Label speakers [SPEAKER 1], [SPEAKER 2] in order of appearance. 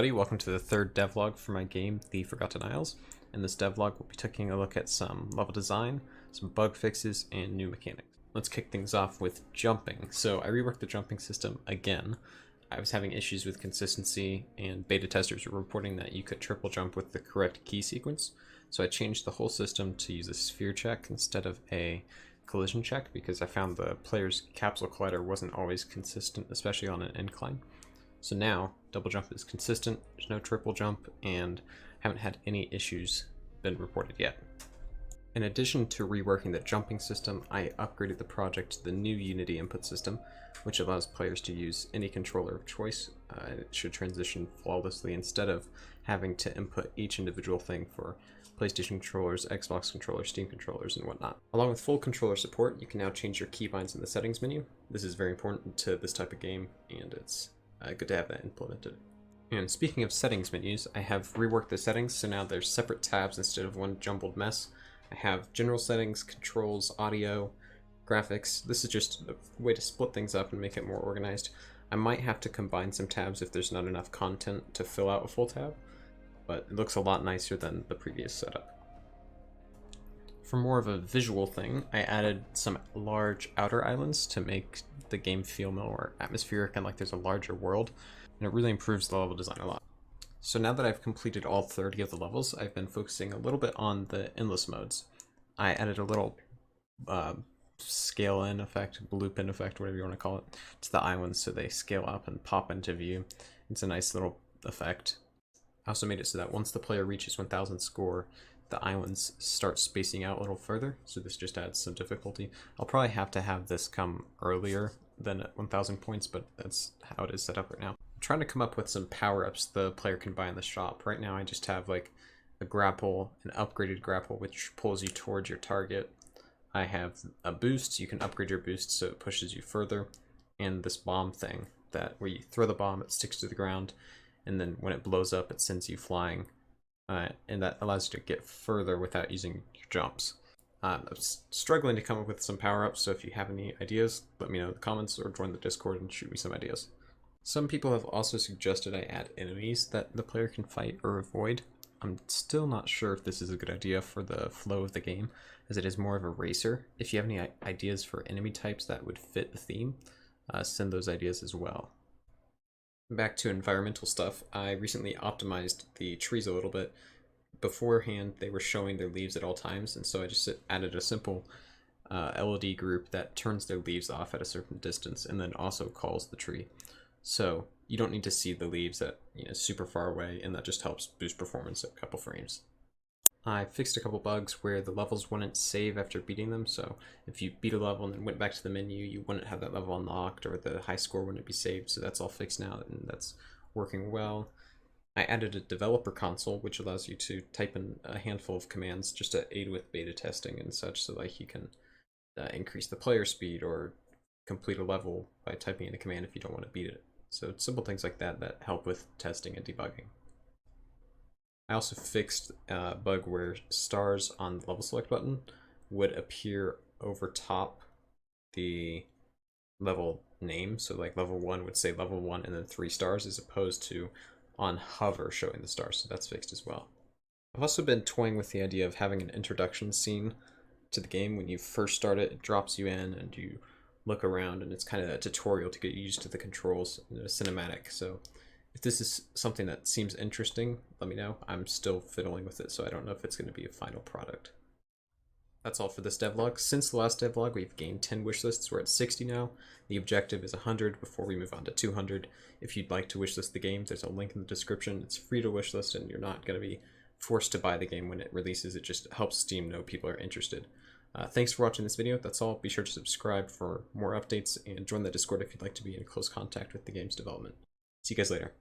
[SPEAKER 1] everybody, welcome to the third devlog for my game, The Forgotten Isles. In this devlog, we'll be taking a look at some level design, some bug fixes, and new mechanics. Let's kick things off with jumping. So I reworked the jumping system again. I was having issues with consistency, and beta testers were reporting that you could triple jump with the correct key sequence. So I changed the whole system to use a sphere check instead of a collision check because I found the player's capsule collider wasn't always consistent, especially on an incline. So now, double jump is consistent, there's no triple jump, and haven't had any issues been reported yet. In addition to reworking the jumping system, I upgraded the project to the new Unity input system, which allows players to use any controller of choice. It should transition flawlessly instead of having to input each individual thing for PlayStation controllers, Xbox controllers, Steam controllers, and whatnot. Along with full controller support, you can now change your keybinds in the settings menu. This is very important to this type of game, and it's good to have that implemented. And speaking of settings menus, I have reworked the settings, so now there's separate tabs instead of one jumbled mess. I have general settings, controls, audio, graphics. This is just a way to split things up and make it more organized. I might have to combine some tabs if there's not enough content to fill out a full tab, but it looks a lot nicer than the previous setup. For more of a visual thing, I added some large outer islands to make the game feel more atmospheric and like there's a larger world, and it really improves the level design a lot. So now that I've completed all 30 of the levels, I've been focusing a little bit on the endless modes. I added a little scale in effect, loop in effect, whatever you want to call it, to the islands so they scale up and pop into view. It's a nice little effect. I also made it so that once the player reaches 1000 score, the islands start spacing out a little further, so this just adds some difficulty. I'll probably have to have this come earlier than at 1000 points, but that's how it is set up right now. I'm trying to come up with some power-ups the player can buy in the shop. Right now I just have like a grapple, an upgraded grapple, which pulls you towards your target. I have a boost, you can upgrade your boost so it pushes you further, and this bomb thing, that where you throw the bomb, it sticks to the ground, and then when it blows up, it sends you flying. And that allows you to get further without using your jumps. I'm struggling to come up with some power-ups, so if you have any ideas, let me know in the comments or join the Discord and shoot me some ideas. Some people have also suggested I add enemies that the player can fight or avoid. I'm still not sure if this is a good idea for the flow of the game, as it is more of a racer. If you have any ideas for enemy types that would fit the theme, send those ideas as well. Back to environmental stuff, I recently optimized the trees a little bit. Beforehand, they were showing their leaves at all times, and so I just added a simple LED group that turns their leaves off at a certain distance and then also calls the tree. So you don't need to see the leaves at super far away, and that just helps boost performance a couple frames. I fixed a couple bugs where the levels wouldn't save after beating them, so if you beat a level and then went back to the menu, you wouldn't have that level unlocked, or the high score wouldn't be saved, so that's all fixed now, and that's working well. I added a developer console, which allows you to type in a handful of commands just to aid with beta testing and such, so like you can increase the player speed or complete a level by typing in a command if you don't want to beat it. So simple things like that that help with testing and debugging. I also fixed a bug where stars on the level select button would appear over top the level name. So like level 1 would say level 1 and then 3 stars, as opposed to on hover showing the stars. So that's fixed as well. I've also been toying with the idea of having an introduction scene to the game. When you first start it, it drops you in and you look around, and it's kind of a tutorial to get used to the controls in a cinematic. So if this is something that seems interesting, let me know. I'm still fiddling with it, so I don't know if it's going to be a final product. That's all for this devlog. Since the last devlog, we've gained 10 wishlists. We're at 60 now. The objective is 100 before we move on to 200. If you'd like to wishlist the game, there's a link in the description. It's free to wishlist, and you're not going to be forced to buy the game when it releases. It just helps Steam know people are interested. Thanks for watching this video. That's all. Be sure to subscribe for more updates, and join the Discord if you'd like to be in close contact with the game's development. See you guys later.